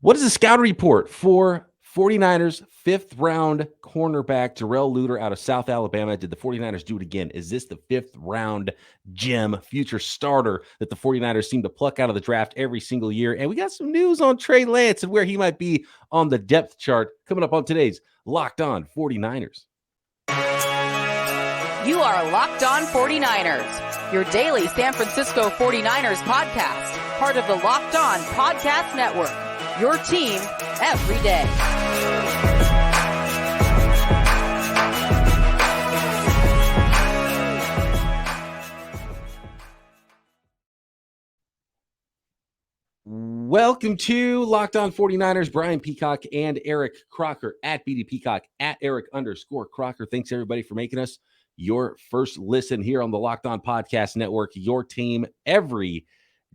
What is the scout report for 49ers fifth round cornerback Darrell Luter out of South Alabama? Did the 49ers do it again? Is this the fifth round gem, future starter that the 49ers seem to pluck out of the draft every single year? And we got some news on Trey Lance and where he might be on the depth chart coming up on today's Locked On 49ers. You are Locked On 49ers, your daily San Francisco 49ers podcast, part of the Locked On Podcast Network, your team every day. Welcome to Locked On 49ers. Brian Peacock and Eric Crocker at BD Peacock at Eric_Crocker. Thanks everybody for making us your first listen here on the Locked On Podcast Network, your team every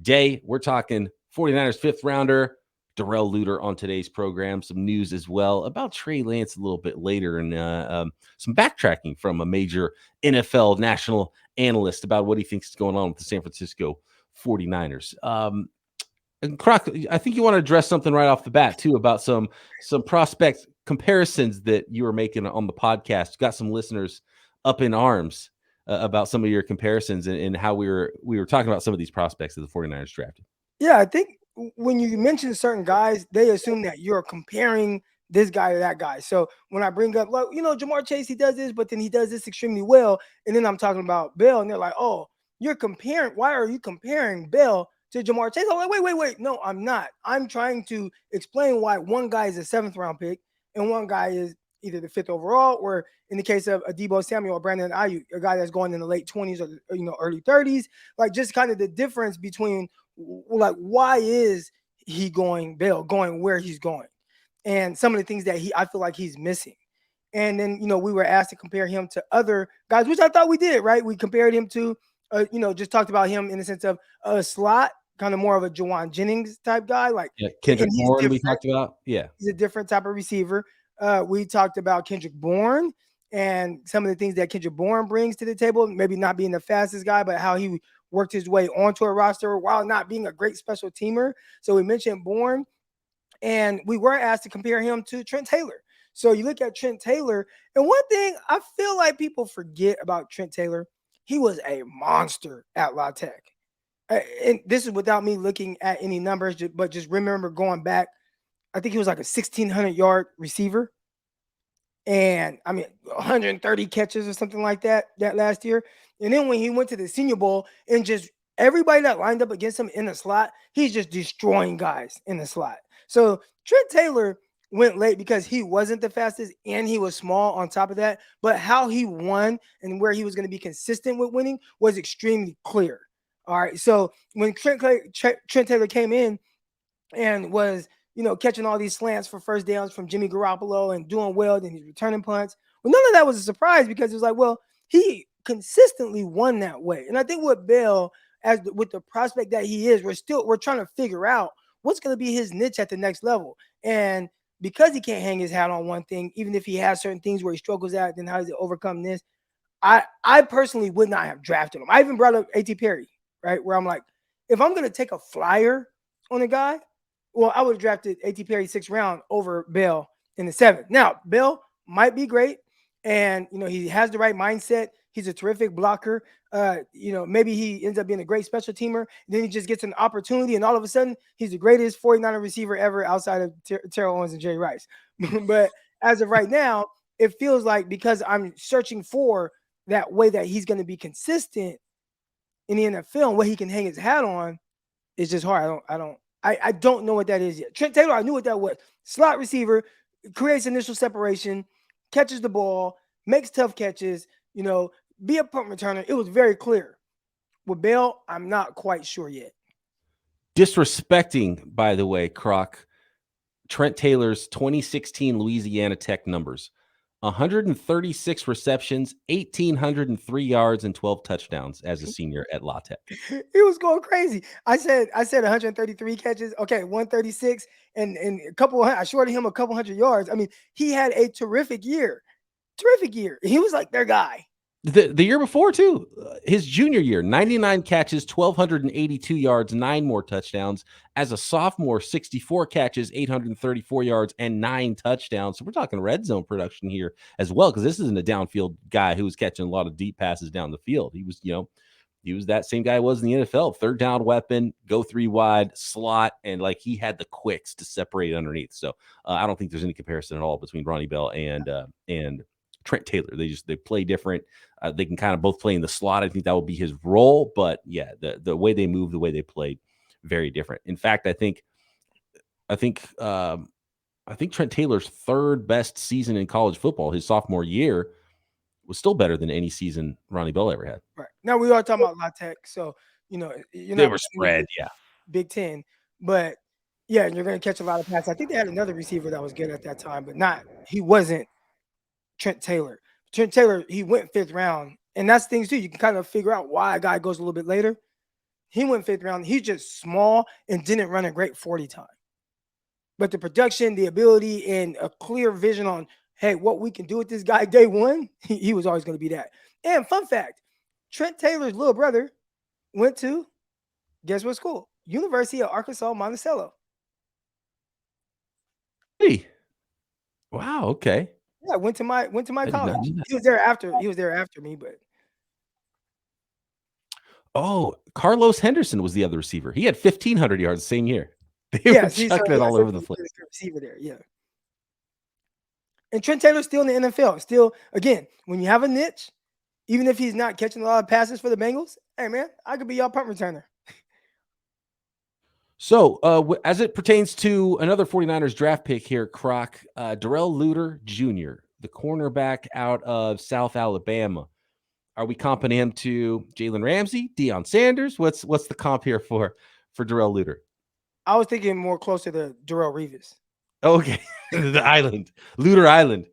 day. We're talking 49ers fifth rounder Darrell Luter on today's program. Some news as well about Trey Lance a little bit later, and some backtracking from a major NFL national analyst about what he thinks is going on with the San Francisco 49ers. And Croc, I think you want to address something right off the bat too about some prospect comparisons that you were making on the podcast. Got some listeners up in arms about some of your comparisons and how we were talking about some of these prospects that the 49ers drafted. Yeah, I think when you mention certain guys, they assume that you're comparing this guy to that guy. So when I bring up, like, Jamar Chase, he does this, but then he does this extremely well. And then I'm talking about Bell, and they're like, oh, you're comparing. Why are you comparing Bell to Jamar Chase? I'm like, wait. No, I'm not. I'm trying to explain why one guy is a 7th round pick and one guy is either the 5th overall, or in the case of Deebo Samuel or Brandon Ayuk, a guy that's going in the late 20s or early 30s, like just kind of the difference between like why is he going where he's going, and some of the things that I feel like he's missing. And then we were asked to compare him to other guys, which I thought we did, right? We compared him to just talked about him in the sense of a slot, kind of more of a Jawan Jennings type guy, like Kendrick Bourne we talked about. Yeah, he's a different type of receiver. We talked about Kendrick Bourne and some of the things that Kendrick Bourne brings to the table, maybe not being the fastest guy, but how he worked his way onto a roster while not being a great special teamer. So we mentioned Bourne, and we were asked to compare him to Trent Taylor. So you look at Trent Taylor, and one thing I feel like people forget about Trent Taylor, he was a monster at La Tech. And this is without me looking at any numbers, but just remember going back, I think he was like a 1,600-yard receiver. And 130 catches or something like that last year. And then when he went to the Senior Bowl, and just everybody that lined up against him in the slot, he's just destroying guys in the slot. So Trent Taylor went late because he wasn't the fastest and he was small on top of that. But how he won and where he was going to be consistent with winning was extremely clear. All right. So when Trent Taylor came in and was catching all these slants for first downs from Jimmy Garoppolo and doing well, then he's returning punts. Well, none of that was a surprise because it was like, well, he consistently won that way. And I think with Bell, with the prospect that he is, we're trying to figure out what's going to be his niche at the next level. And because he can't hang his hat on one thing, even if he has certain things where he struggles at, then how does he overcome this? I personally would not have drafted him. I even brought up A.T. Perry, right? Where I'm like, if I'm going to take a flyer on a guy, well, I would have drafted A.T. Perry 6th round over Bell in the 7th. Now, Bell might be great, and he has the right mindset. He's a terrific blocker. Maybe he ends up being a great special teamer. Then he just gets an opportunity, and all of a sudden, he's the greatest 49er receiver ever outside of Terrell Owens and Jerry Rice. But as of right now, it feels like because I'm searching for that way that he's going to be consistent in the NFL and what he can hang his hat on, it's just hard. I don't know what that is yet. Trent Taylor, I knew what that was. Slot receiver, creates initial separation, catches the ball, makes tough catches, be a punt returner. It was very clear. With Bell, I'm not quite sure yet. Disrespecting, by the way, Croc, Trent Taylor's 2016 Louisiana Tech numbers. 136 receptions, 1,803 yards, and 12 touchdowns as a senior at La Tech. He was going crazy. I said 133 catches. Okay, 136 and a couple. I shorted him a couple hundred yards. I mean, he had a terrific year. He was like their guy. The year before, too, his junior year, 99 catches, 1,282 yards, 9 more touchdowns. As a sophomore, 64 catches, 834 yards, and 9 touchdowns. So we're talking red zone production here as well, because this isn't a downfield guy who was catching a lot of deep passes down the field. He was, he was that same guy was in the NFL. Third down weapon, go 3 wide, slot, and like he had the quicks to separate underneath. So I don't think there's any comparison at all between Ronnie Bell and Trent Taylor. They play different. They can kind of both play in the slot. I think that will be his role, but yeah, the way they move, the way they played, very different. In fact, I think Trent Taylor's third best season in college football, his sophomore year, was still better than any season Ronnie Bell ever had. Right. Now we are talking about La Tech, so you're They not were spread, yeah. Big Ten, but yeah, you're going to catch a lot of passes. I think they had another receiver that was good at that time, but he wasn't Trent Taylor. Trent Taylor, he went 5th round, and that's things too. You can kind of figure out why a guy goes a little bit later. He went 5th round. He's just small and didn't run a great 40 time. But the production, the ability, and a clear vision on, hey, what we can do with this guy day one, he was always going to be that. And fun fact, Trent Taylor's little brother went to, guess what school? University of Arkansas, Monticello. Hey. Wow, okay. Yeah, went to my college. He was there after me, but Carlos Henderson was the other receiver. He had 1,500 yards the same year. They were chucking it all over the place. Receiver there, yeah. And Trent Taylor's still in the NFL. Still, again, when you have a niche, even if he's not catching a lot of passes for the Bengals, hey man, I could be y'all punt returner. So, as it pertains to another 49ers draft pick here, Croc, Darrell Luter Jr., the cornerback out of South Alabama. Are we comping him to Jalen Ramsey, Deion Sanders? What's the comp here for Darrell Luter? I was thinking more closer to Darrell Revis. Okay, the island, Luter Island.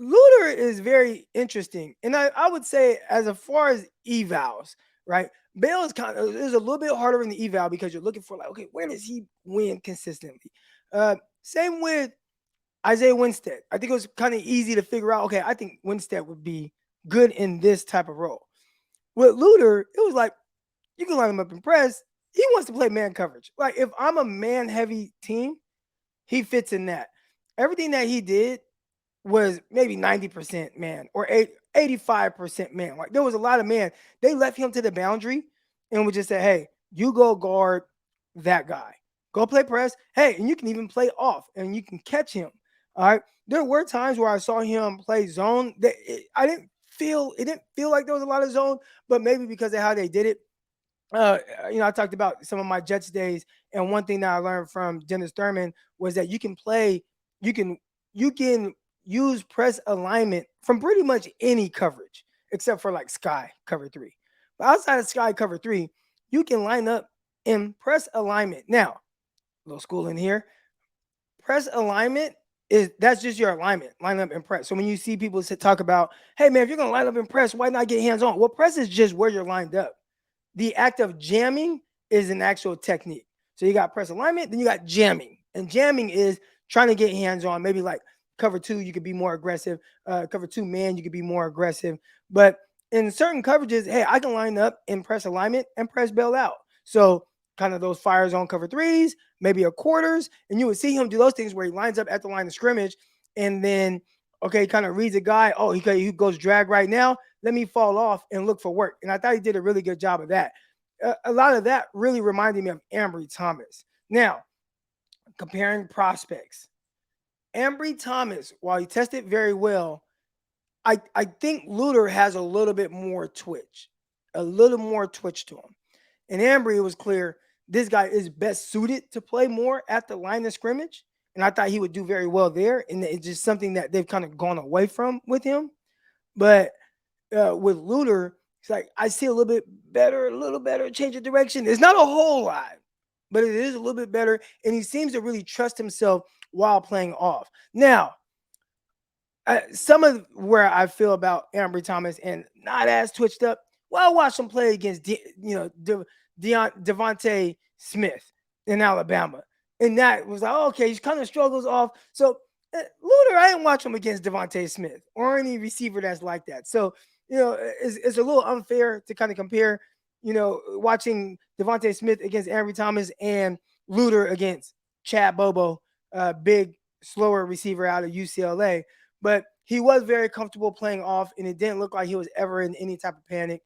Luter is very interesting, and I would say as far as evals, right? Bale is a little bit harder in the eval because you're looking for like, okay, where does he win consistently? Same with Isaiah Winstead. I think it was kind of easy to figure out, okay, I think Winstead would be good in this type of role. With Luter, it was like, you can line him up in press. He wants to play man coverage. Like, if I'm a man-heavy team, he fits in that. Everything that he did was maybe 90% man or 85% man. Like, there was a lot of man. They left him to the boundary and would just say, hey, you go guard that guy. Go play press. Hey, and you can even play off and you can catch him. All right. There were times where I saw him play zone. It didn't feel like there was a lot of zone, but maybe because of how they did it. I talked about some of my Jets days, and one thing that I learned from Dennis Thurman was that you can use press alignment from pretty much any coverage except for like sky cover 3. But outside of sky cover 3, you can line up in press alignment. Now, a little school in here. Press alignment that's just your alignment, line up and press. So when you see people talk about, hey man, if you're gonna line up and press, why not get hands on? Well, press is just where you're lined up. The act of jamming is an actual technique. So you got press alignment, then you got jamming. And jamming is trying to get hands on. Maybe like cover 2, you could be more aggressive. Cover 2 man, you could be more aggressive. But in certain coverages, hey, I can line up in press alignment and press bail out. So kind of those fire zone cover 3s, maybe a quarters, and you would see him do those things where he lines up at the line of scrimmage and then, okay, kind of reads a guy. Oh, he goes drag right now. Let me fall off and look for work. And I thought he did a really good job of that. A lot of that really reminded me of Ambry Thomas. Now, comparing prospects, Ambry Thomas, while he tested very well, I think Luter has a little bit more twitch to him. And Ambry, it was clear this guy is best suited to play more at the line of scrimmage. And I thought he would do very well there. And it's just something that they've kind of gone away from with him. But with Luter, it's like I see a little better change of direction. It's not a whole lot, but it is a little bit better. And he seems to really trust himself while playing off. Now, some of where I feel about Ambry Thomas and not as twitched up, well, I watched him play against Devontae Smith in Alabama. And that was like, okay, he kind of struggles off. So Luter, I didn't watch him against Devontae Smith or any receiver that's like that. So, it's a little unfair to kind of compare, watching Devontae Smith against Ambry Thomas and Luter against Chad Bobo, big, slower receiver out of UCLA. But he was very comfortable playing off, and it didn't look like he was ever in any type of panic.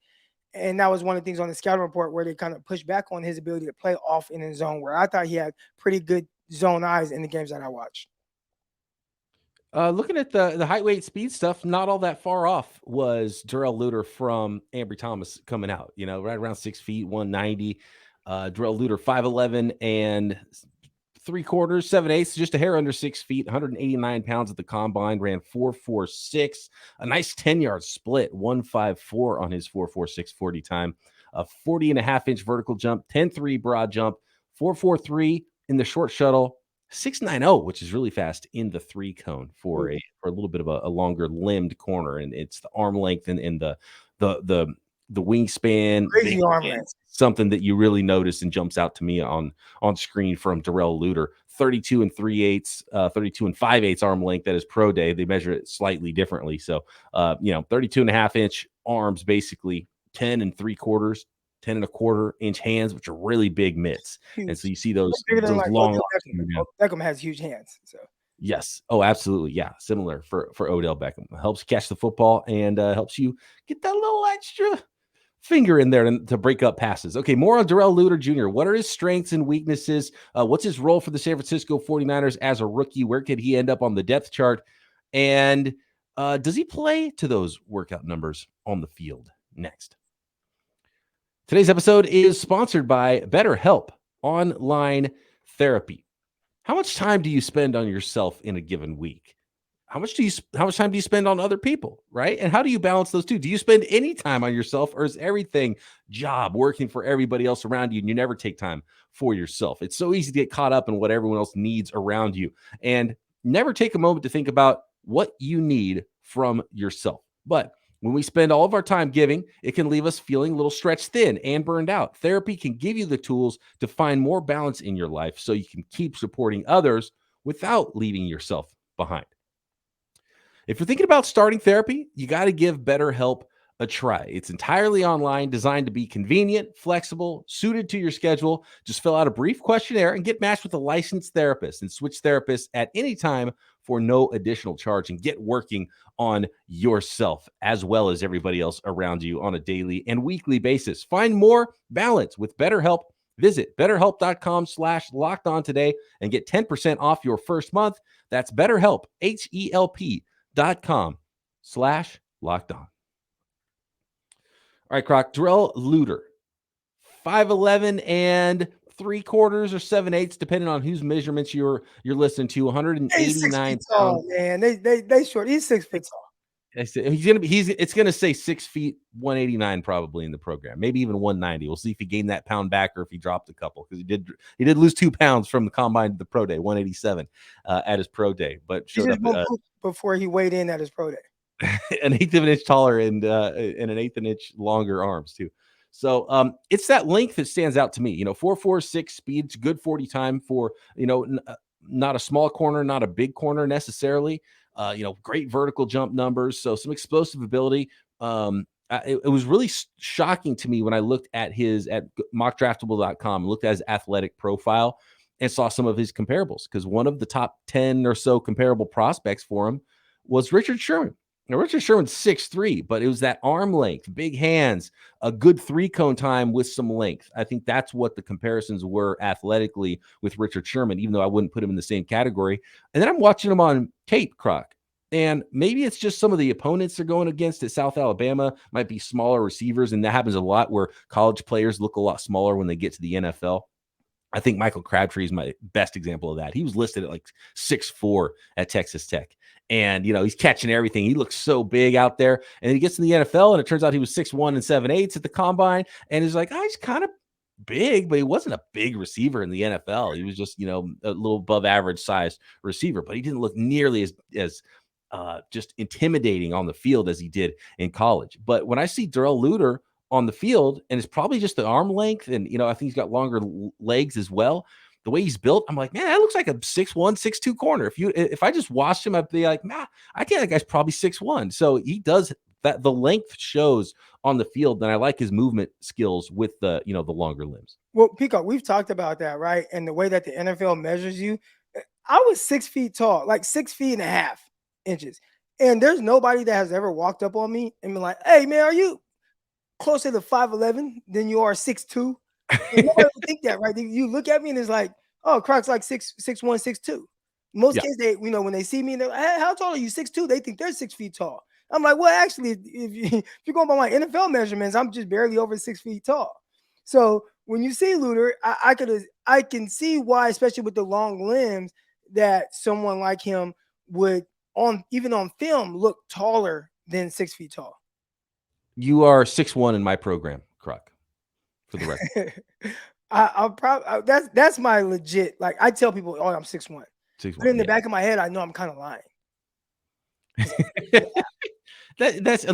And that was one of the things on the scouting report where they kind of pushed back on his ability to play off in his zone, where I thought he had pretty good zone eyes in the games that I watched. Looking at the height, weight, speed stuff, not all that far off was Darrell Luter from Ambry Thomas coming out, right around 6 feet, 190. Darrell Luter, 5'11 and 3/4, 7/8, just a hair under 6 feet, 189 pounds at the combine, ran 4.46, a nice 10-yard split, 1.54 on his 4.46 40 time, a 40.5-inch vertical jump, 10.3 broad jump, 4.43 in the short shuttle, 6.90, which is really fast in the 3 cone for a little bit of a longer limbed corner, and it's the arm length and the wingspan. Crazy arm length. Something that you really notice and jumps out to me on screen from Darrell Luter. 32 and 3/8, 32 and 5/8 arm length. That is pro day. They measure it slightly differently. So, 32.5-inch arms, basically 10 and 3/4, 10.25-inch hands, which are really big mitts. Huge. And so you see those long. Beckham has huge hands. So. Yes. Oh, absolutely. Yeah. Similar for Odell Beckham. Helps catch the football and helps you get that little extra finger in there to break up passes. Okay, more on Darrell Luter Jr. What are his strengths and weaknesses? What's his role for the San Francisco 49ers as a rookie? Where could he end up on the depth chart? And does he play to those workout numbers on the field? Next. Today's episode is sponsored by BetterHelp Online Therapy. How much time do you spend on yourself in a given week? How much time do you spend on other people, right? And how do you balance those two? Do you spend any time on yourself, or is everything job, working for everybody else around you, and you never take time for yourself? It's so easy to get caught up in what everyone else needs around you and never take a moment to think about what you need from yourself. But when we spend all of our time giving, it can leave us feeling a little stretched thin and burned out. Therapy can give you the tools to find more balance in your life so you can keep supporting others without leaving yourself behind. If you're thinking about starting therapy, you got to give BetterHelp a try. It's entirely online, designed to be convenient, flexible, suited to your schedule. Just fill out a brief questionnaire and get matched with a licensed therapist and switch therapists at any time for no additional charge, and get working on yourself as well as everybody else around you on a daily and weekly basis. Find more balance with BetterHelp. Visit BetterHelp.com/lockedon today and get 10% off your first month. That's BetterHelp, HELP.com/lockedon. All right, Croc, Darrell Luter, 5'11 and 3/4 or 7/8, depending on whose measurements you're listening to. 189 pounds. Oh man, they short. He's 6 feet tall. It's gonna say 6 feet 189 probably in the program, maybe even 190. We'll see if he gained that pound back or if he dropped a couple, because he did lose 2 pounds from the combine to the pro day, 187 at his pro day, but showed up before he weighed in at his pro day. An eighth of an inch taller and an eighth of an inch longer arms too. So it's that length that stands out to me. 4.46 speeds, good 40 time for not a small corner, not a big corner necessarily. Great vertical jump numbers, so some explosive ability. It was really shocking to me when I looked at mockdraftable.com, looked at his athletic profile and saw some of his comparables, because one of the top 10 or so comparable prospects for him was Richard Sherman. Now, Richard Sherman's 6'3", but it was that arm length, big hands, a good 3-cone time with some length. I think that's what the comparisons were athletically with Richard Sherman, even though I wouldn't put him in the same category. And then I'm watching him on tape, Croc, and maybe it's just some of the opponents they're going against at South Alabama might be smaller receivers, and that happens a lot where college players look a lot smaller when they get to the NFL. I think Michael Crabtree is my best example of that. He was listed at like 6'4" at Texas Tech. And, he's catching everything. He looks so big out there. And then he gets in the NFL, and it turns out he was 6'1 and 7/8 at the combine. And he's like, he's kind of big, but he wasn't a big receiver in the NFL. He was just, a little above average sized receiver. But he didn't look nearly as just intimidating on the field as he did in college. But when I see Darrell Luter on the field, and it's probably just the arm length, and I think he's got longer legs as well, the way he's built, I'm like, man, that looks like a 6'1", 6'2" corner. If I just watched him, I'd be like, nah, I get that guy's probably 6'1". So he does that. The length shows on the field, and I like his movement skills with the longer limbs. Well, Peacock, we've talked about that, right? And the way that the NFL measures you. I was 6 feet tall, like 6.5 feet. And there's nobody that has ever walked up on me and been like, hey, man, are you closer to 5'11" than you are 6'2"? And nobody would think that, right? You look at me and it's like, oh, Croc's like 6'1", 6'2". Most kids, they, when they see me and they're like, hey, how tall are you? 6'2"? They think they're 6 feet tall. I'm like, well, actually, if you're going by my NFL measurements, I'm just barely over 6 feet tall. So when you see Luter, I can see why, especially with the long limbs, that someone like him would, even on film, look taller than 6 feet tall. You are 6'1" in my program, Croc, for the record. I'll probably that's my legit. Like, I tell people, oh, I'm 6'1". But in the back of my head, I know I'm kind of lying. That's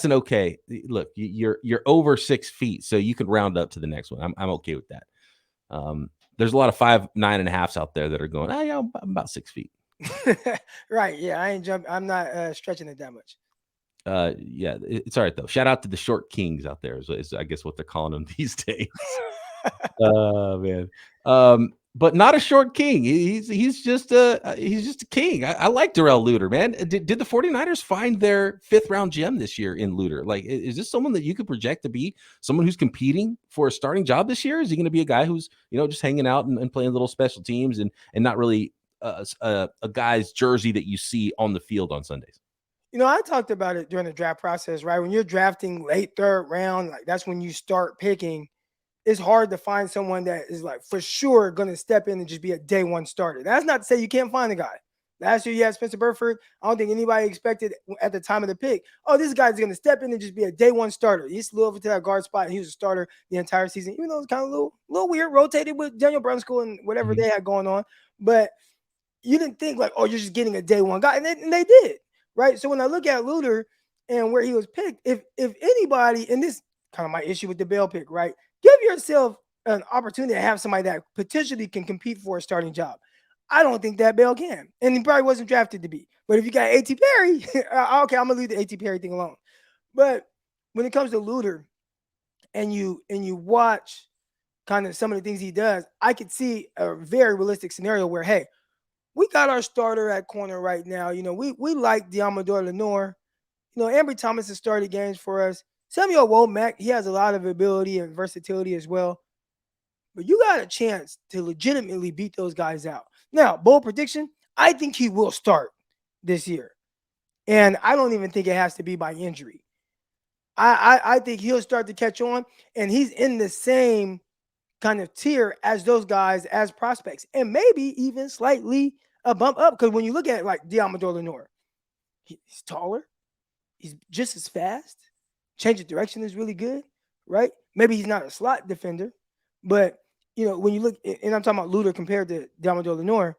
an okay. Look, you're over 6 feet, so you can round up to the next one. I'm okay with that. There's a lot of 5'9.5" out there that are going, yeah, I'm about 6 feet. Right. Yeah. I ain't jumping. I'm not stretching it that much. Yeah, it's all right though. Shout out to the short kings out there, is I guess what they're calling them these days. Oh man. But not a short king. He's just a king. I like Darrell Luter, man. Did the 49ers find their 5th round gem this year in Luter? Like, is this someone that you could project to be someone who's competing for a starting job this year? Is he going to be a guy who's, just hanging out and playing little special teams and not really a guy's jersey that you see on the field on Sundays? I talked about it during the draft process, right? When you're drafting late 3rd round, like, that's when you start picking. It's hard to find someone that is, like, for sure going to step in and just be a day one starter. That's not to say you can't find a guy. Last year you had Spencer Burford. I don't think anybody expected at the time of the pick, oh, this guy's going to step in and just be a day one starter. He slid over to that guard spot and he was a starter the entire season, even though it was kind of a little weird, rotated with Daniel Brunskill and whatever they had going on. But you didn't think like, oh, you're just getting a day one guy. And they did. Right. So when I look at Luter and where he was picked, if anybody, and this kind of my issue with the Bell pick, right? Give yourself an opportunity to have somebody that potentially can compete for a starting job. I don't think that Bell can. And he probably wasn't drafted to be. But if you got A.T. Perry, okay, I'm going to leave the A.T. Perry thing alone. But when it comes to Luter and you watch kind of some of the things he does, I could see a very realistic scenario where, hey, we got our starter at corner right now. We like Diamador Lenoir. Ambry Thomas has started games for us. Samuel Womack, he has a lot of ability and versatility as well. But you got a chance to legitimately beat those guys out. Now, bold prediction, I think he will start this year. And I don't even think it has to be by injury. I think he'll start to catch on, and he's in the same kind of tier as those guys as prospects, and maybe even slightly a bump up, because when you look at like Diamador Lenoir, he's taller, he's just as fast, change of direction is really good, right? Maybe he's not a slot defender, but when you look, and I'm talking about Luter compared to Diamador Lenoir,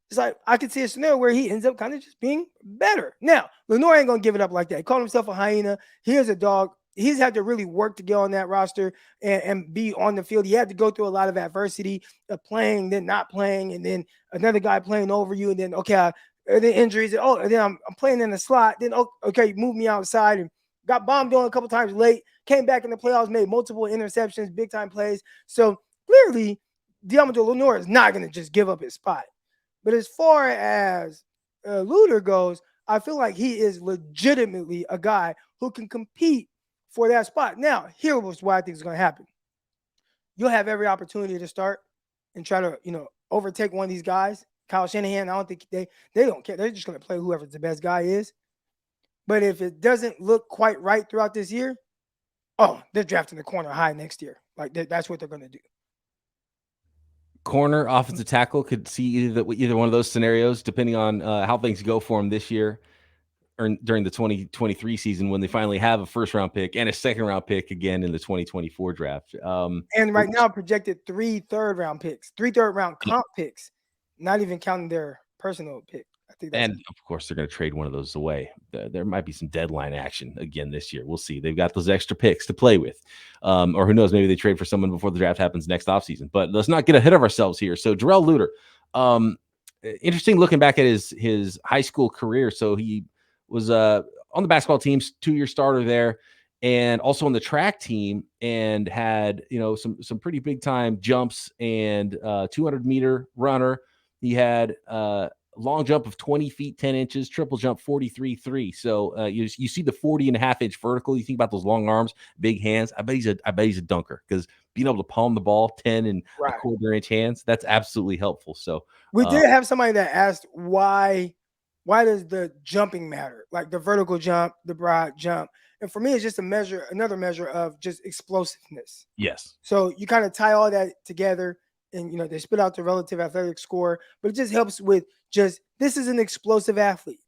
it's like I could see a scenario where he ends up kind of just being better. Now, Lenoir ain't gonna give it up like that. He called himself a hyena. Here's a dog. He's had to really work to get on that roster and be on the field. He had to go through a lot of adversity of playing, then not playing, and then another guy playing over you, and then and then injuries. And then I'm playing in the slot. Then okay, move me outside, and got bombed on a couple times late. Came back in the playoffs, made multiple interceptions, big time plays. So clearly, Diamador Lenoir is not going to just give up his spot. But as far as Luter goes, I feel like he is legitimately a guy who can compete for that spot. Now, here was what I think is going to happen. You'll have every opportunity to start and try to, overtake one of these guys. Kyle Shanahan, I don't think they don't care. They're just going to play whoever the best guy is. But if it doesn't look quite right throughout this year, they're drafting the corner high next year. Like that's what they're going to do. Corner, offensive tackle, could see either one of those scenarios, depending on how things go for him this year or during the 2023 season when they finally have a 1st-round pick and a 2nd-round pick again in the 2024 draft. And right now projected 3 third-round picks, 3 third-round comp picks, not even counting their personal pick. think that's And of course, they're going to trade one of those away. There might be some deadline action again this year. We'll see. They've got those extra picks to play with. Or who knows, maybe they trade for someone before the draft happens next offseason. But let's not get ahead of ourselves here. So Darrell Luter, interesting looking back at his high school career. So he was on the basketball team, 2-year starter there, and also on the track team, and had some pretty big time jumps and 200-meter runner. He had long jump of 20 feet 10 inches, triple jump 43.3. So you see the 40.5-inch vertical. You think about those long arms, big hands. I bet he's a dunker, because being able to palm the ball 10 and a quarter inch hands, that's absolutely helpful. So we did have somebody that asked why does the jumping matter, like the vertical jump, the broad jump. And for me, it's just another measure of just explosiveness. Yes. So you kind of tie all that together, and they spit out the relative athletic score, but it just helps with this is an explosive athlete.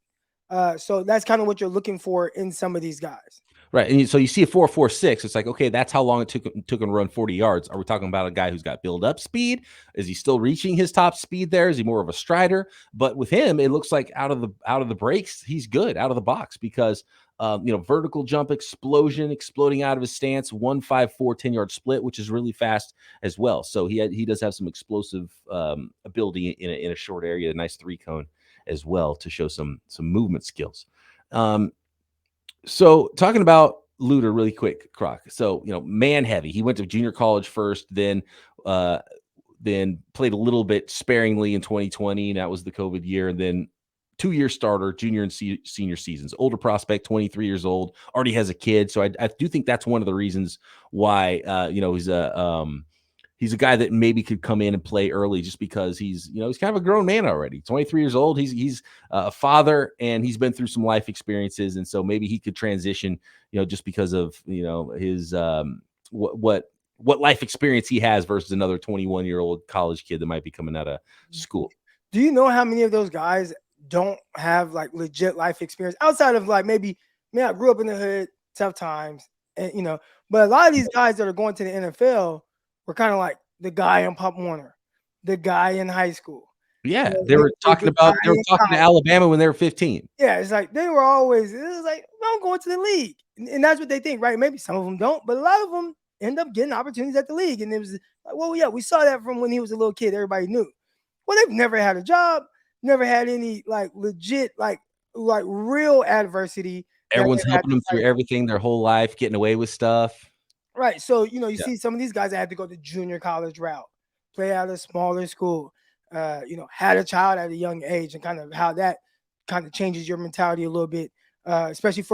So that's kind of what you're looking for in some of these guys. Right. And so you see a 4.46. It's like, okay, that's how long it took him to run 40 yards. Are we talking about a guy who's got build up speed? Is he still reaching his top speed there? Is he more of a strider? But with him, it looks like out of the breaks, he's good out of the box, because vertical jump explosion, exploding out of his stance, 1.54 10-yard split, which is really fast as well. So he does have some explosive ability in a short area, a nice 3-cone as well to show some movement skills. So talking about Luter really quick, Croc. So, man heavy. He went to junior college first, then played a little bit sparingly in 2020. And that was the COVID year. And then 2-year starter, junior and senior seasons. Older prospect, 23 years old, already has a kid. So I do think that's one of the reasons why, he's a guy that maybe could come in and play early, just because he's kind of a grown man already. 23 years old. He's a father, and he's been through some life experiences. And so maybe he could transition, just because of, his what life experience he has versus another 21-year-old college kid that might be coming out of school. Do you know how many of those guys don't have like legit life experience outside of like maybe, man, I grew up in the hood, tough times, and but a lot of these guys that are going to the NFL were kind of like the guy in Pop Warner, the guy in high school. Yeah, they were talking to Alabama when they were 15. Yeah, it's like it was like, I'm going to the league. And that's what they think, right? Maybe some of them don't, but a lot of them end up getting opportunities at the league. And it was like, well, yeah, we saw that from when he was a little kid. Everybody knew. Well, they've never had a job, never had any like legit, like real adversity. Everyone's helping them through everything their whole life, getting away with stuff. Right. So, you see some of these guys that had to go the junior college route, play at a smaller school, had a child at a young age, and kind of how that kind of changes your mentality a little bit, especially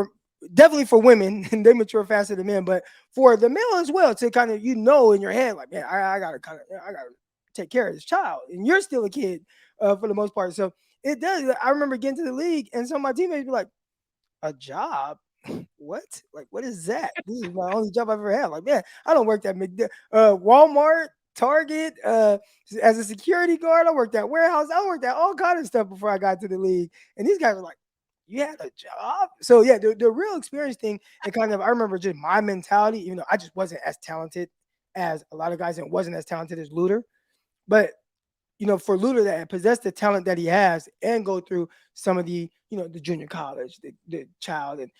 definitely for women, and they mature faster than men, but for the male as well, to kind of, in your head, like, man, I gotta take care of this child, and you're still a kid for the most part. So it does. I remember getting to the league, and some of my teammates be like, a job? What? Like, what is that? This is my only job I've ever had. Like, man, I don't work at Walmart, Target, as a security guard. I worked at warehouse. I worked at all kinds of stuff before I got to the league. And these guys were like, you had a job? So yeah, the real experience thing, and kind of, I remember just my mentality, even though I just wasn't as talented as a lot of guys and wasn't as talented as Luter. But for Luter that possessed the talent that he has and go through some of the, the junior college, the child, and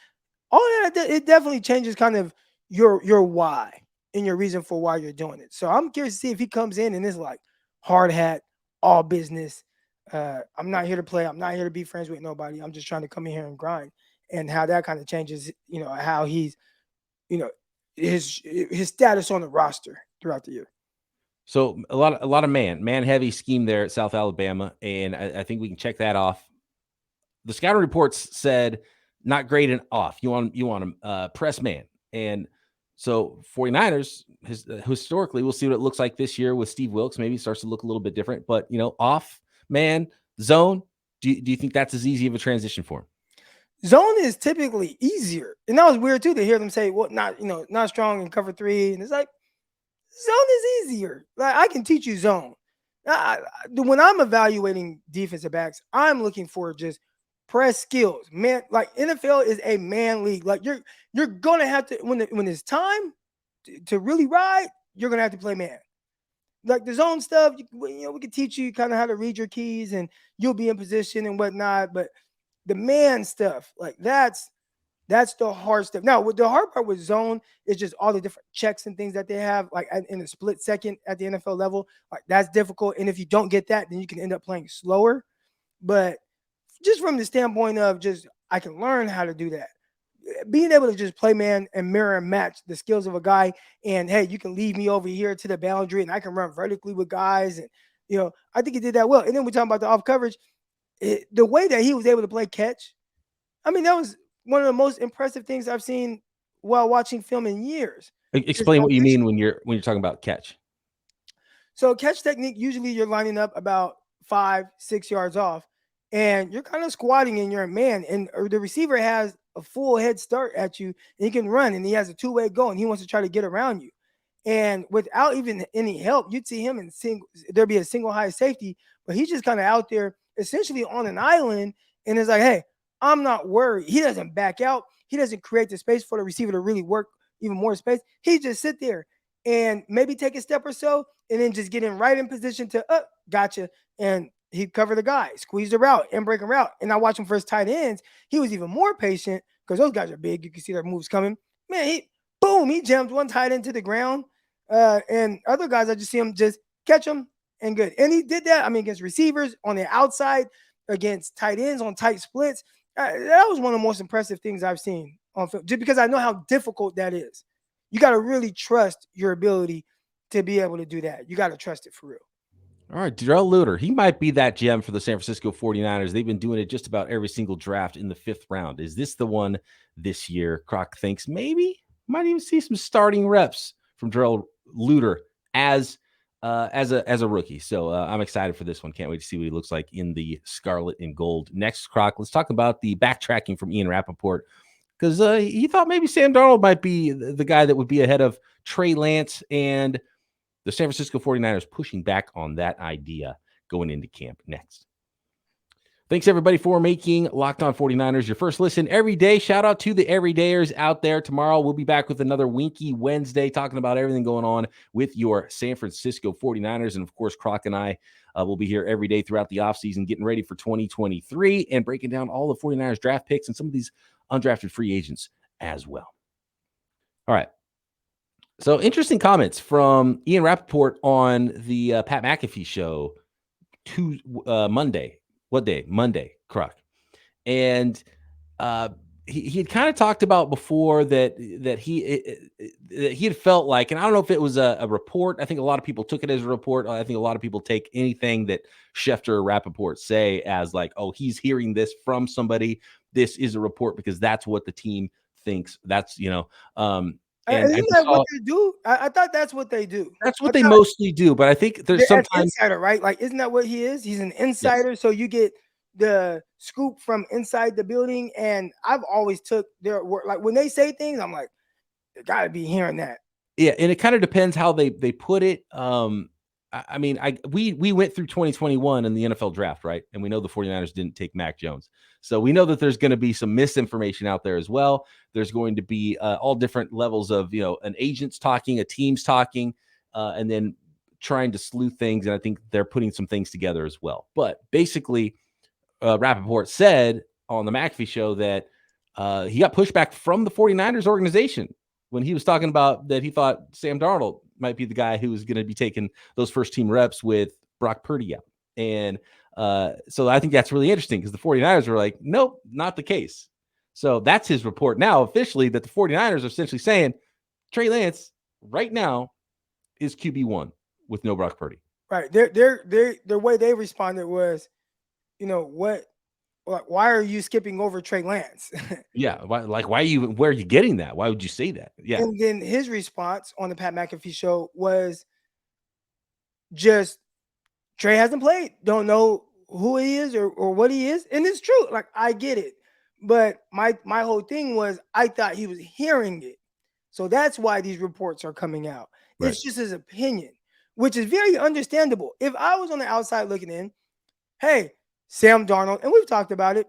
all that, it definitely changes kind of your why and your reason for why you're doing it. So I'm curious to see if he comes in and is like hard hat, all business. I'm not here to play. I'm not here to be friends with nobody. I'm just trying to come in here and grind, and how that kind of changes, how he's, his status on the roster throughout the year. So a lot of man heavy scheme there at South Alabama, and I think we can check that off. The scouting reports said not great and off. You want him press man, and so 49ers historically, we'll see what it looks like this year with Steve Wilks. Maybe it starts to look a little bit different, but off man zone. Do you think that's as easy of a transition for him? Zone is typically easier, and that was weird too to hear them say, "Well, not strong in cover 3," and it's like, zone is easier. Like, I can teach you zone. When I'm evaluating defensive backs, I'm looking for just press skills. Man, like, NFL is a man league. Like, you're gonna have to, when it's time to really ride, you're gonna have to play man. like the zone stuff, we can teach you kind of how to read your keys and you'll be in position and whatnot. But the man stuff, like that's the hard stuff. Now, with the hard part with zone is just all the different checks and things that they have, like in a split second at the NFL level. Like that's difficult. And if you don't get that, then you can end up playing slower. But just from the standpoint of just I can learn how to do that. Being able to just play man and mirror and match the skills of a guy, and hey, you can leave me over here to the boundary and I can run vertically with guys. And I think he did that well. And then we're talking about the off coverage. The way that he was able to play catch, I mean, that was one of the most impressive things I've seen while watching film in years. Explain what you mean when you're talking about catch. So catch technique, usually you're lining up about 5-6 yards off and you're kind of squatting and you're a man, and the receiver has a full head start at you and he can run and he has a two-way go and he wants to try to get around you. And without even any help, you'd see him there'd be a single high safety, but he's just kind of out there essentially on an island. And it's like, hey, I'm not worried. He doesn't back out. He doesn't create the space for the receiver to really work even more space. He just sit there and maybe take a step or so and then just get in right in position to, gotcha. And he'd cover the guy, squeeze the route, and break a route. And I watch him for his tight ends. He was even more patient because those guys are big. You can see their moves coming. Man, he jammed one tight end to the ground. And other guys, I just see him just catch them and good. And he did that, I mean, against receivers on the outside, against tight ends on tight splits. That was one of the most impressive things I've seen on film, just because I know how difficult that is. You got to really trust your ability to be able to do that. You got to trust it for real. All right, Darrell Luter, he might be that gem for the San Francisco 49ers. They've been doing it just about every single draft in the 5th round. Is this the one this year? Croc thinks maybe might even see some starting reps from Darrell Luter as a rookie. So I'm excited for this one. Can't wait to see what he looks like in the scarlet and gold. Next, Croc, let's talk about the backtracking from Ian Rapoport, because he thought maybe Sam Darnold might be the guy that would be ahead of Trey Lance, and the San Francisco 49ers pushing back on that idea going into camp. Next. Thanks, everybody, for making Locked On 49ers your first listen every day. Shout out to the everydayers out there. Tomorrow, we'll be back with another Winky Wednesday, talking about everything going on with your San Francisco 49ers. And, of course, Croc and I will be here every day throughout the offseason, getting ready for 2023 and breaking down all the 49ers draft picks and some of these undrafted free agents as well. All right. So interesting comments from Ian Rapoport on the Pat McAfee show Monday. What day? Monday, Croc. And he had kind of talked about before that he had felt like, and I don't know if it was a report. I think a lot of people took it as a report. I think a lot of people take anything that Schefter or Rapoport say as like, oh, he's hearing this from somebody. This is a report because that's what the team thinks. That's, And isn't that what they do? I thought that's what they do. That's what they mostly do, but I think there's sometimes insider, right? Like, isn't that what he is? He's an insider, yes. So you get the scoop from inside the building. And I've always took their work, like when they say things, I'm like, you gotta be hearing that. Yeah, and it kind of depends how they put it. I mean, we went through 2021 in the NFL draft, right? And we know the 49ers didn't take Mac Jones. So we know that there's going to be some misinformation out there as well. There's going to be all different levels of, an agent's talking, a team's talking, and then trying to sleuth things. And I think they're putting some things together as well. But basically, Rapoport said on the McAfee show that he got pushback from the 49ers organization when he was talking about that he thought Sam Darnold might be the guy who was going to be taking those first team reps with Brock Purdy out. And so I think that's really interesting because the 49ers were like, nope, not the case. So that's his report now officially that the 49ers are essentially saying Trey Lance right now is QB1 with no Brock Purdy. Right. The way they responded was, why are you skipping over Trey Lance? Yeah. Where are you getting that? Why would you say that? Yeah. And then his response on the Pat McAfee show was just Trey hasn't played, don't know who he is or what he is. And it's true. Like, I get it. But my whole thing was I thought he was hearing it. So that's why these reports are coming out. Right. It's just his opinion, which is very understandable. If I was on the outside looking in, hey, Sam Darnold, and we've talked about it,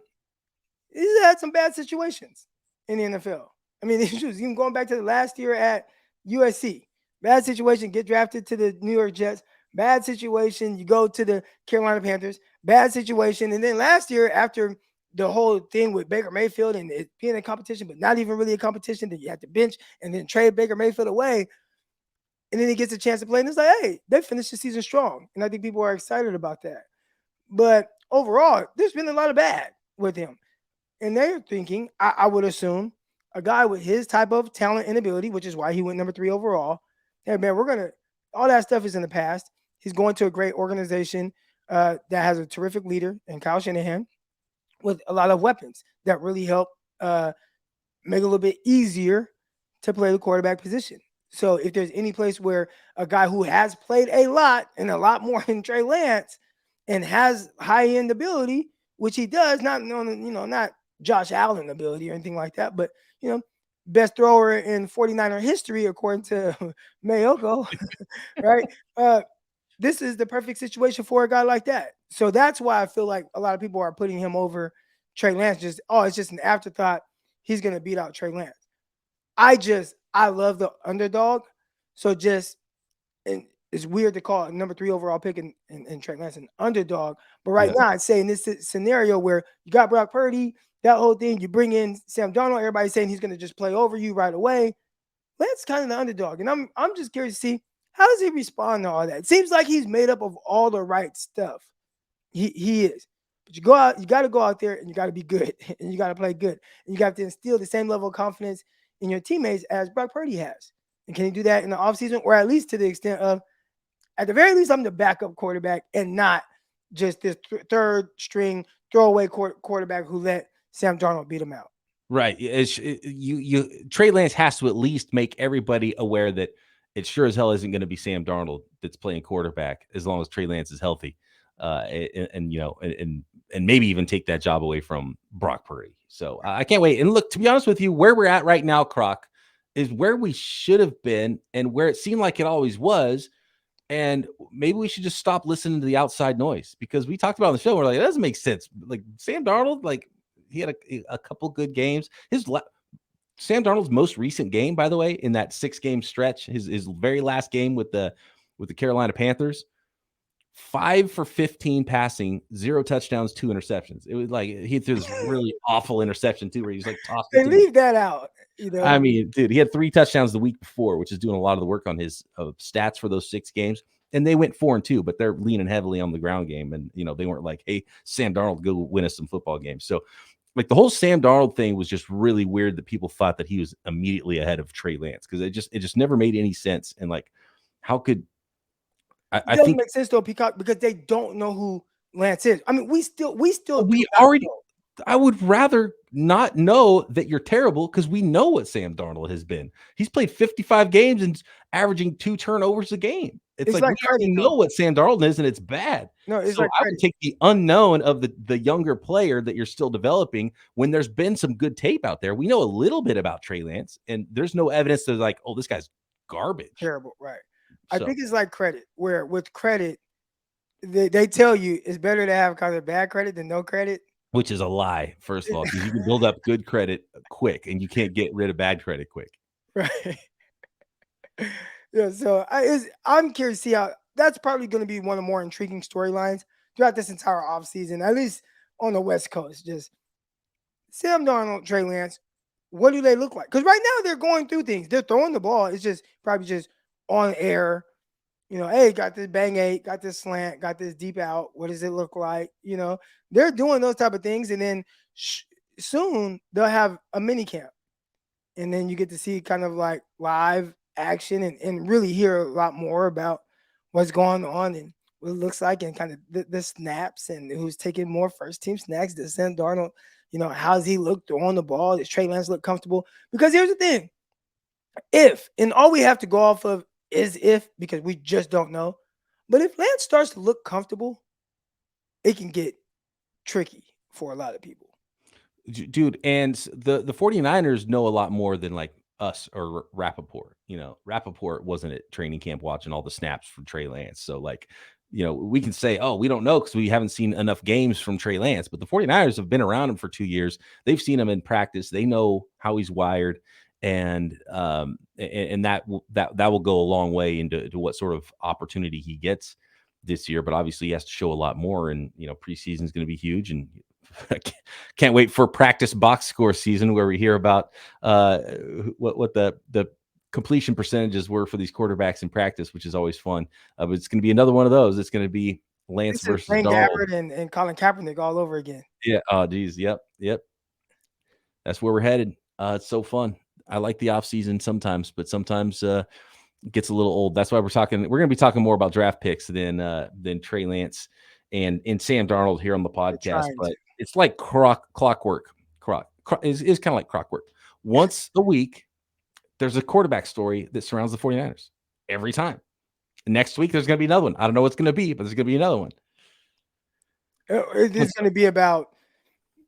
he's had some bad situations in the NFL. I mean, even going back to the last year at USC, bad situation, get drafted to the New York Jets, bad situation. You go to the Carolina Panthers, bad situation. And then last year, after the whole thing with Baker Mayfield and it being a competition, but not even really a competition, that you have to bench and then trade Baker Mayfield away. And then he gets a chance to play. And it's like, hey, they finished the season strong. And I think people are excited about that. But overall, there's been a lot of bad with him. And they're thinking, I would assume, a guy with his type of talent and ability, which is why he went number 3 overall. Hey, man, all that stuff is in the past. He's going to a great organization that has a terrific leader in Kyle Shanahan with a lot of weapons that really help make it a little bit easier to play the quarterback position. So if there's any place where a guy who has played a lot and a lot more than Trey Lance and has high-end ability, which he does, not Josh Allen ability or anything like that, but, best thrower in 49er history, according to Mayoko, right? This is the perfect situation for a guy like that. So that's why I feel like a lot of people are putting him over Trey Lance. It's just an afterthought. He's going to beat out Trey Lance. I love the underdog. So and it's weird to call a number 3 overall pick in Trey Lance an underdog. But right now, I'd say in this scenario where you got Brock Purdy, that whole thing, you bring in Sam Darnold, everybody's saying he's going to just play over you right away. Lance kind of the underdog. And I'm just curious to see, how does he respond to all that? It seems like he's made up of all the right stuff. He is. But you got to go out there and you got to be good and you got to play good. And you got to instill the same level of confidence in your teammates as Brock Purdy has. And can he do that in the offseason, or at least to the extent of, at the very least, I'm the backup quarterback and not just this third string throwaway quarterback who let Sam Darnold beat him out. Right. Trey Lance has to at least make everybody aware that it sure as hell isn't going to be Sam Darnold that's playing quarterback as long as Trey Lance is healthy. And maybe even take that job away from Brock Purdy. So I can't wait. And look, to be honest with you, where we're at right now, Croc, is where we should have been and where it seemed like it always was. And maybe we should just stop listening to the outside noise, because we talked about on the show. We're like, it doesn't make sense. Like Sam Darnold, like he had a couple good games. Sam Darnold's most recent game, by the way, in that 6-game stretch, his very last game with the Carolina Panthers, 5 for 15 passing, 0 touchdowns, 2 interceptions. It was like he threw this really awful interception too, where he's like tossed. They leave that out. I mean, dude, he had 3 touchdowns the week before, which is doing a lot of the work on his stats for those 6 games. And they went 4-2, but they're leaning heavily on the ground game. And, they weren't like, hey, Sam Darnold, go win us some football games. So, like, the whole Sam Darnold thing was just really weird that people thought that he was immediately ahead of Trey Lance, because it just never made any sense. And, like, how could I think it doesn't make sense though, Peacock, because they don't know who Lance is. I mean, I would rather not know that you're terrible, because we know what Sam Darnold has been. He's played 55 games and averaging 2 turnovers a game. It's like we already know what Sam Darnold is, and it's bad. No, so I would take the unknown of the younger player that you're still developing when there's been some good tape out there. We know a little bit about Trey Lance, and there's no evidence to like, oh, this guy's garbage. Terrible, right? I think it's like credit, where with credit, they tell you it's better to have kind of bad credit than no credit. Which is a lie, first of all, because you can build up good credit quick and you can't get rid of bad credit quick. Right. Yeah, so I'm curious to see how that's probably going to be one of the more intriguing storylines throughout this entire offseason, at least on the West Coast. Just Sam Darnold, Trey Lance, what do they look like? Because right now they're going through things. They're throwing the ball. It's just probably just on air. Hey, got this bang 8, got this slant, got this deep out. What does it look like? They're doing those type of things. And then soon they'll have a mini camp. And then you get to see kind of like live action and really hear a lot more about what's going on and what it looks like, and kind of the snaps and who's taking more first team snaps. Does Sam Darnold, how's he look throwing the ball? Does Trey Lance look comfortable? Because here's the thing. And all we have to go off of is because we just don't know. But if Lance starts to look comfortable, it can get tricky for a lot of people. Dude, and the 49ers know a lot more than like us or Rapoport. Rapoport wasn't at training camp watching all the snaps from Trey Lance. So like, we can say, oh, we don't know because we haven't seen enough games from Trey Lance. But the 49ers have been around him for 2 years. They've seen him in practice. They know how he's wired. And that will go a long way into what sort of opportunity he gets this year. But obviously he has to show a lot more, and preseason is going to be huge, and can't wait for practice box score season, where we hear about what the completion percentages were for these quarterbacks in practice, which is always fun. But it's going to be another one of those. It's going to be Lance versus Blaine Darnold Gabbert and Colin Kaepernick all over again. Yeah. Oh, geez. Yep. That's where we're headed. It's so fun. I like the off season sometimes, but sometimes it gets a little old. That's why we're going to be talking more about draft picks than Trey Lance and Sam Darnold here on the podcast. But it's like clockwork. Is kind of like clockwork. Once a week, there's a quarterback story that surrounds the 49ers every time. Next week, there's going to be another one. I don't know what's going to be, but there's going to be another one. It's going to be about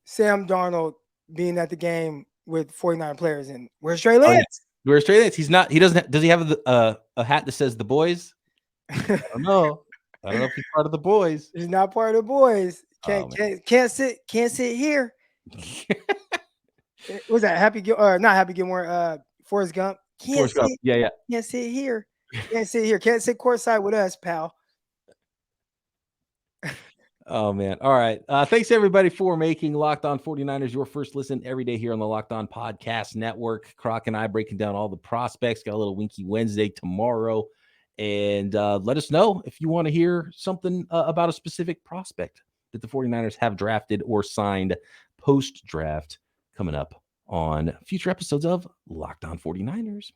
Sam Darnold being at the game with 49 players. And where's Trey Lance? Oh, yeah. Where's Trey Lance? He's not. He doesn't. Does he have a hat that says the boys? I don't know. I don't know if he's part of the boys. He's not part of the boys. Can't sit here. Was that not Happy Gilmore? Forrest Gump. Forrest Gump. Yeah. Can't sit here. Can't sit here. Can't sit courtside with us, pal. Oh, man. All right. Thanks, everybody, for making Locked On 49ers your first listen every day here on the Locked On Podcast Network. Croc and I breaking down all the prospects. Got a little Winky Wednesday tomorrow. And let us know if you want to hear something about a specific prospect that the 49ers have drafted or signed post-draft coming up on future episodes of Locked On 49ers.